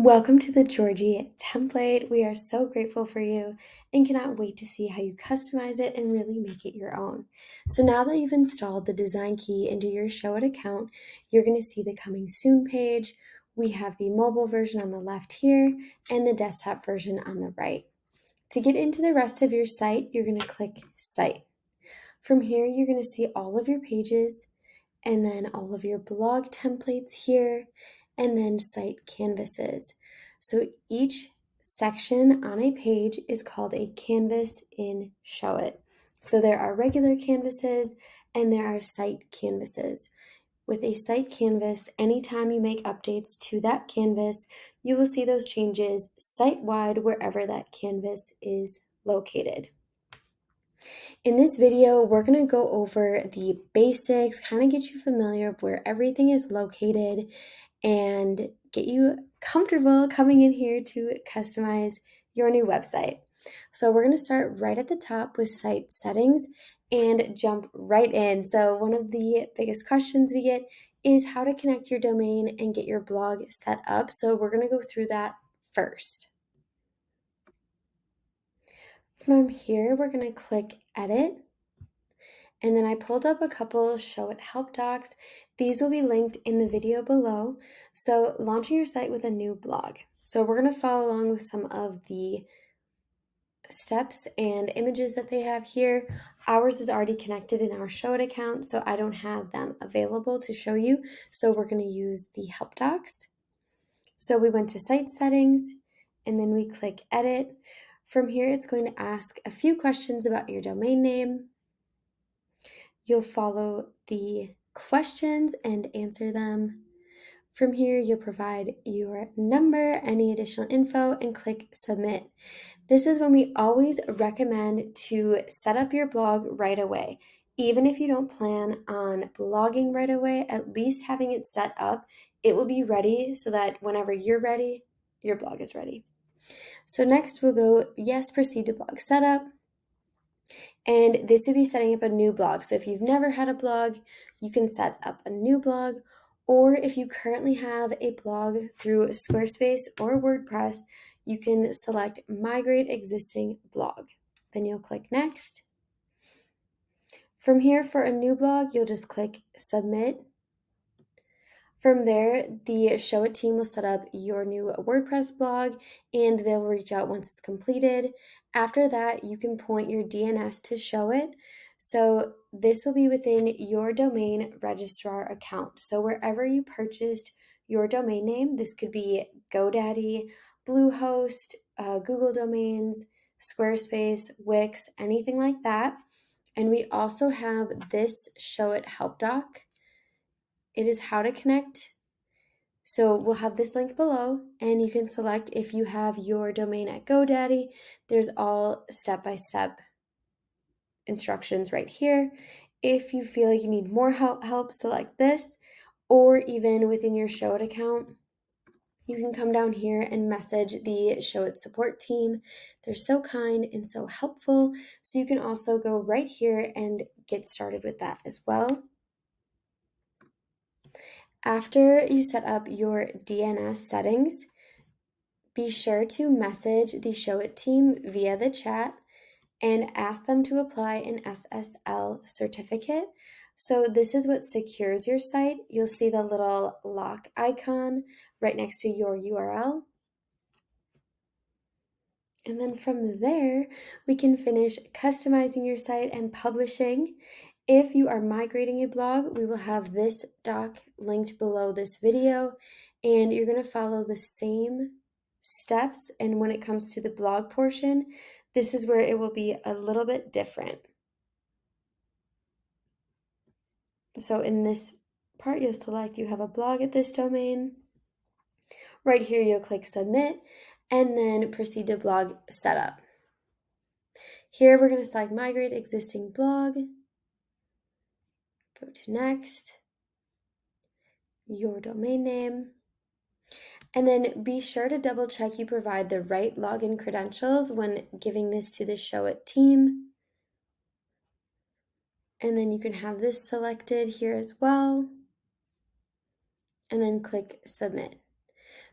Welcome to the Georgie template. We are so grateful for you and cannot wait to see how you customize it and really make it your own. So now that you've installed the design key into your Showit account, you're going to see the coming soon page. We have the mobile version on the left here and the desktop version on the right. To get into the rest of your site, you're going to click Site. From here, you're going to see all of your pages and then all of your blog templates here, and then site canvases. So each section on a page is called a canvas in Showit. So there are regular canvases and there are site canvases. With a site canvas, anytime you make updates to that canvas, you will see those changes site-wide wherever that canvas is located. In this video, we're going to go over the basics, kind of get you familiar with where everything is located and get you comfortable coming in here to customize your new website. So we're going to start right at the top with site settings and jump right in. So one of the biggest questions we get is how to connect your domain and get your blog set up. So we're going to go through that first. From here, we're going to click Edit. And then I pulled up a couple Showit help docs. These will be linked in the video below. So launching your site with a new blog. So we're going to follow along with some of the steps and images that they have here. Ours is already connected in our Showit account, so I don't have them available to show you. So we're going to use the help docs. So we went to site settings and then we click edit. From here, it's going to ask a few questions about your domain name. You'll follow the questions and answer them. From here, you'll provide your number, any additional info, and click submit. This is when we always recommend to set up your blog right away. Even if you don't plan on blogging right away, at least having it set up, it will be ready so that whenever you're ready, your blog is ready. So next we'll go, yes, proceed to blog setup. And this would be setting up a new blog. So if you've never had a blog, you can set up a new blog. Or if you currently have a blog through Squarespace or WordPress, you can select Migrate Existing Blog. Then you'll click Next. From here, for a new blog, you'll just click Submit. From there, the Showit team will set up your new WordPress blog and they'll reach out once it's completed. After that, you can point your DNS to Showit. So this will be within your domain registrar account. So wherever you purchased your domain name, this could be GoDaddy, Bluehost, Google Domains, Squarespace, Wix, anything like that. And we also have this Showit help doc. It is how to connect. So we'll have this link below and you can select if you have your domain at GoDaddy. There's all step-by-step instructions right here. If you feel like you need more help, select this, or even within your Showit account, you can come down here and message the Showit support team. They're so kind and so helpful. So you can also go right here and get started with that as well. After you set up your DNS settings, be sure to message the Showit team via the chat and ask them to apply an SSL certificate. So this is what secures your site. You'll see the little lock icon right next to your URL. And then from there, we can finish customizing your site and publishing. If you are migrating a blog, we will have this doc linked below this video, and you're going to follow the same steps. And when it comes to the blog portion, this is where it will be a little bit different. So in this part, you'll select you have a blog at this domain. Right here, you'll click submit and then proceed to blog setup. Here, we're going to select migrate existing blog. Go to next, your domain name, and then be sure to double check you provide the right login credentials when giving this to the Showit team. And then you can have this selected here as well, and then click submit.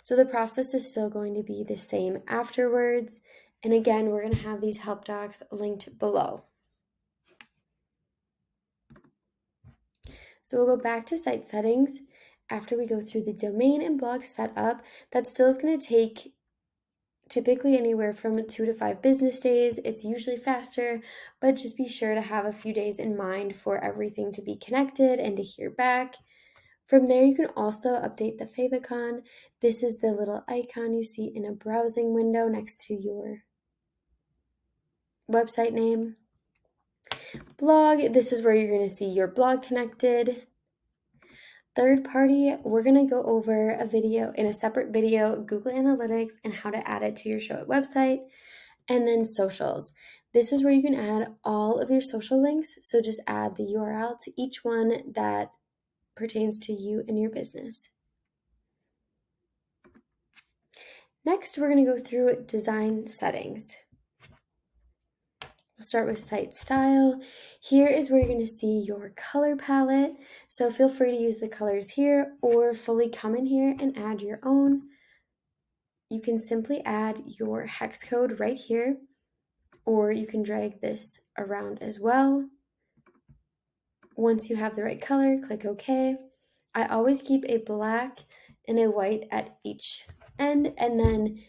So the process is still going to be the same afterwards. And again, we're going to have these help docs linked below. So we'll go back to site settings. After we go through the domain and blog setup, that still is going to take typically anywhere from 2 to 5 business days. It's usually faster, but just be sure to have a few days in mind for everything to be connected and to hear back. From there, you can also update the favicon. This is the little icon you see in a browsing window next to your website name. Blog, this is where you're going to see your blog connected. Third party, we're going to go over a video in a separate video, Google Analytics and how to add it to your Showit website. And then socials. This is where you can add all of your social links. So just add the URL to each one that pertains to you and your business. Next, we're going to go through design settings. We'll start with site style. Here is where you're going to see your color palette. So feel free to use the colors here or fully come in here and add your own. You can simply add your hex code right here, or you can drag this around as well. Once you have the right color, click OK. I always keep a black and a white at each end, and then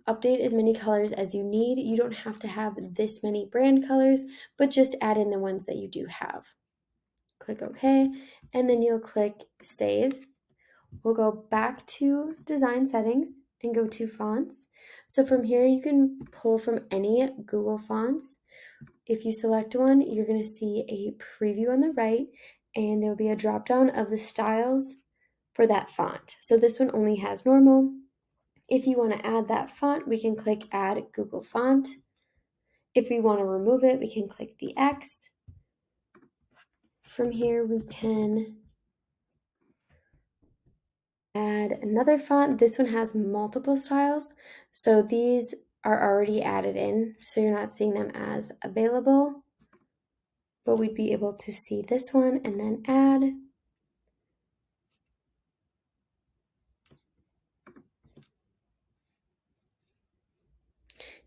update as many colors as you need. You don't have to have this many brand colors, but just add in the ones that you do have. Click OK, and then you'll click Save. We'll go back to Design Settings and go to Fonts. So from here, you can pull from any Google fonts. If you select one, you're going to see a preview on the right, and there'll be a drop down of the styles for that font. So this one only has normal. If you want to add that font, we can click Add Google Font. If we want to remove it, we can click the X. From here, we can add another font. This one has multiple styles, so these are already added in, so you're not seeing them as available. But we'd be able to see this one and then add.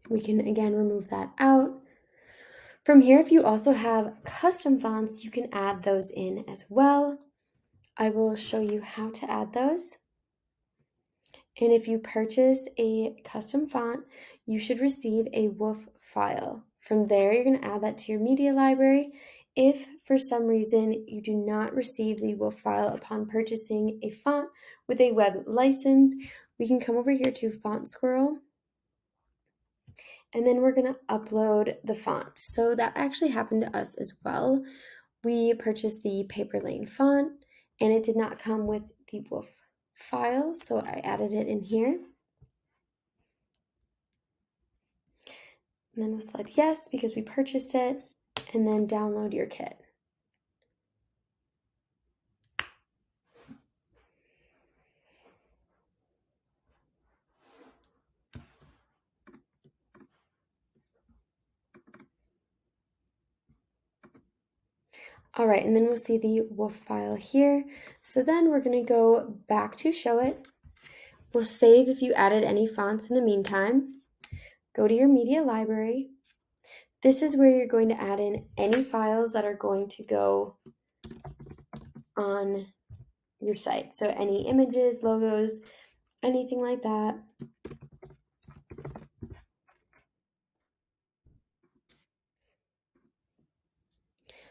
We can again remove that out. From here, if you also have custom fonts, you can add those in as well. I will show you how to add those. And if you purchase a custom font, you should receive a WOOF file. From there, you're going to add that to your media library. If for some reason you do not receive the WOOF file upon purchasing a font with a web license, we can come over here to Font Squirrel, and then we're going to upload the font. So that actually happened to us as well. We purchased the Paper Lane font, and it did not come with the WOOF file, so I added it in here. And then we'll select yes because we purchased it, and then download your kit. All right, and then we'll see the WOOF file here. So then we're going to go back to Showit. We'll save if you added any fonts in the meantime. Go to your media library. This is where you're going to add in any files that are going to go on your site. So any images, logos, anything like that.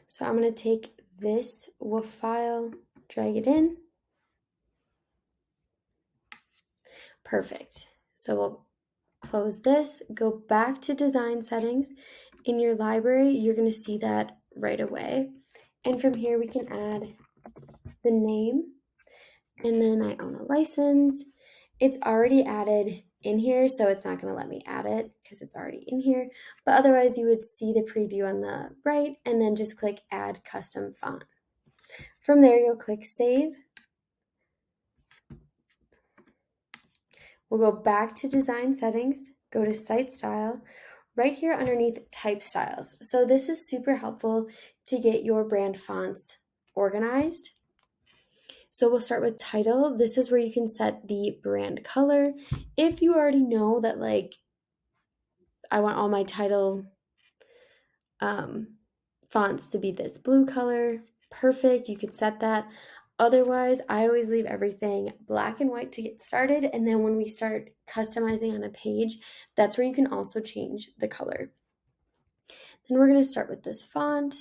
So I'm going to take this WOOF file, drag it in. Perfect. So we'll close this, go back to design settings. In your library, you're going to see that right away. And from here, we can add the name, and then I own a license. It's already added in here, so it's not going to let me add it because it's already in here. But otherwise, you would see the preview on the right, and then just click Add Custom Font. From there, you'll click Save. We'll go back to Design Settings, go to Site Style, right here underneath Type Styles. So this is super helpful to get your brand fonts organized. So we'll start with title. This is where you can set the brand color. If you already know that, like, I want all my title fonts to be this blue color, perfect, you could set that. Otherwise, I always leave everything black and white to get started, and then when we start customizing on a page, that's where you can also change the color. Then we're going to start with this font.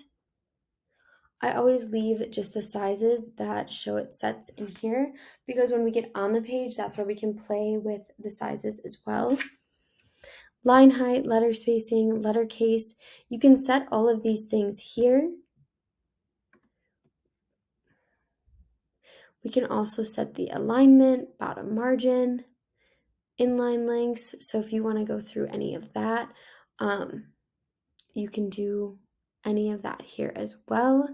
I always leave just the sizes that Showit sets in here, because when we get on the page, that's where we can play with the sizes as well. Line height, letter spacing, letter case, you can set all of these things here. We can also set the alignment, bottom margin, inline links. So if you want to go through any of that, you can do any of that here as well.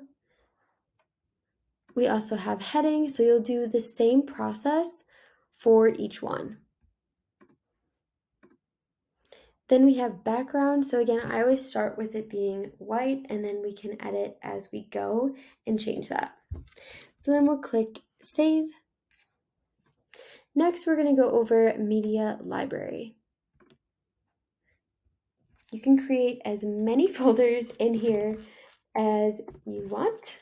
We also have heading, so you'll do the same process for each one. Then we have background. So again, I always start with it being white, and then we can edit as we go and change that. So then we'll click save. Next, we're going to go over media library. You can create as many folders in here as you want.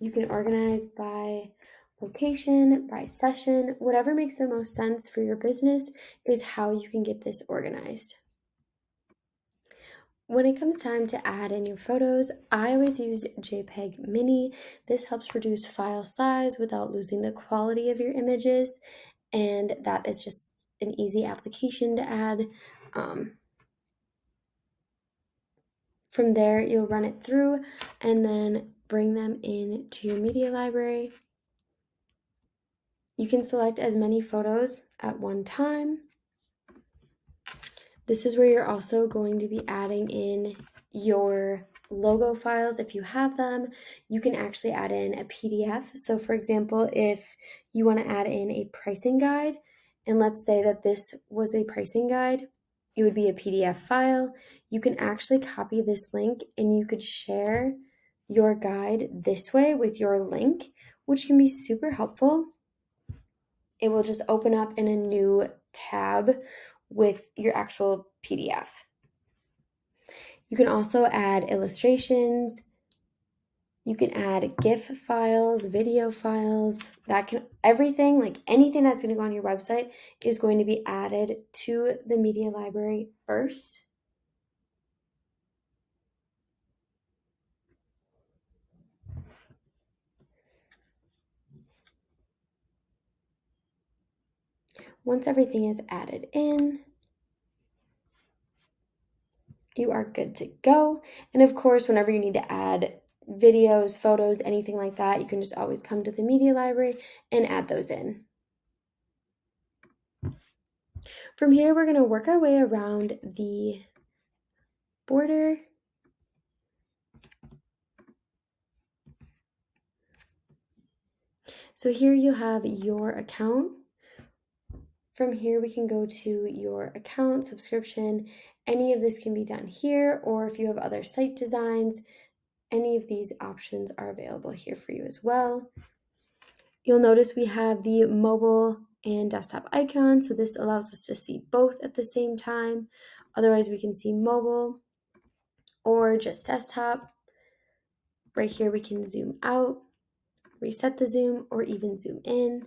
You can organize by location, by session, whatever makes the most sense for your business is how you can get this organized. When it comes time to add in your photos, I always use JPEG Mini. This helps reduce file size without losing the quality of your images, and that is just an easy application to add. From there, you'll run it through and then bring them into your media library. You can select as many photos at one time. This is where you're also going to be adding in your logo files if you have them. You can actually add in a PDF. So for example, if you want to add in a pricing guide, and let's say that this was a pricing guide, it would be a PDF file. You can actually copy this link and you could share your guide this way with your link, which can be super helpful. It will just open up in a new tab with your actual PDF. You can also add illustrations. You can add GIF files, video files, everything, like anything that's going to go on your website is going to be added to the media library first. Once everything is added in, you are good to go. And of course, whenever you need to add videos, photos, anything like that, you can just always come to the media library and add those in. From here, we're going to work our way around the border. So here you have your account. From here, we can go to your account, subscription. Any of this can be done here, or if you have other site designs, any of these options are available here for you as well. You'll notice we have the mobile and desktop icon, so this allows us to see both at the same time. Otherwise, we can see mobile or just desktop. Right here, we can zoom out, reset the zoom, or even zoom in.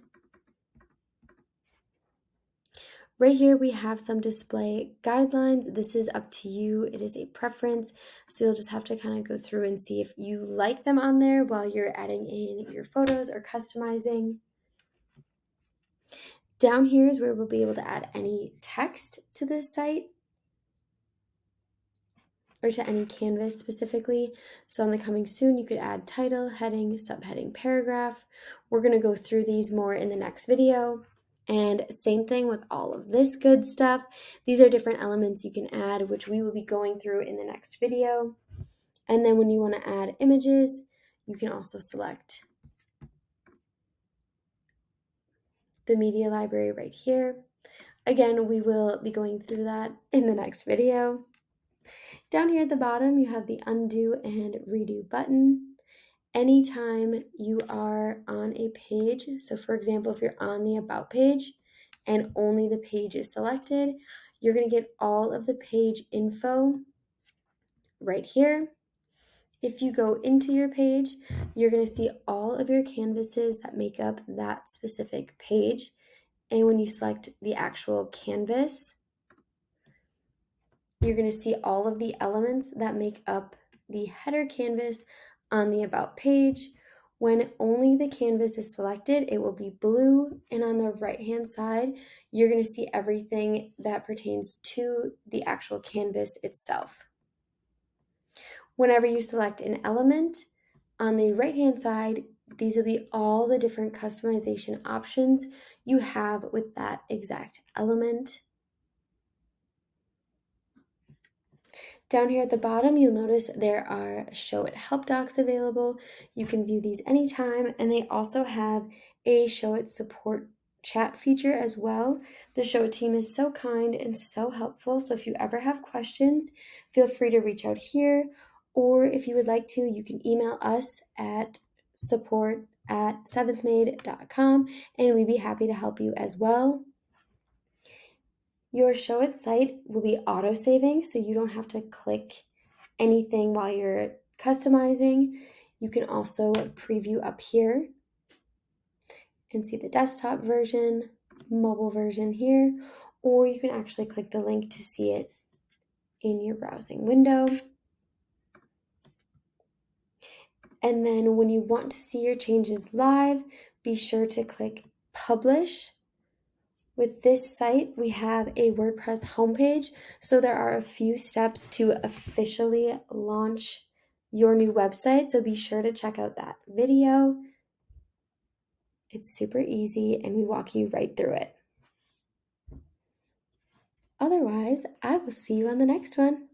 Right here, we have some display guidelines. This is up to you. It is a preference. So you'll just have to kind of go through and see if you like them on there while you're adding in your photos or customizing. Down here is where we'll be able to add any text to this site or to any canvas specifically. So on the coming soon, you could add title, heading, subheading, paragraph. We're going to go through these more in the next video. And same thing with all of this good stuff. These are different elements you can add, which we will be going through in the next video. And then when you want to add images, you can also select the media library right here. Again, we will be going through that in the next video. Down here at the bottom, you have the undo and redo button. Anytime you are on a page, so for example, if you're on the About page and only the page is selected, you're going to get all of the page info right here. If you go into your page, you're going to see all of your canvases that make up that specific page. And when you select the actual canvas, you're going to see all of the elements that make up the header canvas on the About page. When only the canvas is selected, it will be blue, and on the right-hand side, you're going to see everything that pertains to the actual canvas itself. Whenever you select an element, on the right-hand side, these will be all the different customization options you have with that exact element. Down here at the bottom, you'll notice there are Showit help docs available. You can view these anytime, and they also have a Showit support chat feature as well. The Showit team is so kind and so helpful, so if you ever have questions, feel free to reach out here, or if you would like to, you can email us at support@seventhmade.com, and we'd be happy to help you as well. Your Showit site will be auto-saving, so you don't have to click anything while you're customizing. You can also preview up here and see the desktop version, mobile version here, or you can actually click the link to see it in your browsing window. And then when you want to see your changes live, be sure to click Publish. With this site, we have a WordPress homepage, so there are a few steps to officially launch your new website, so be sure to check out that video. It's super easy, and we walk you right through it. Otherwise, I will see you on the next one.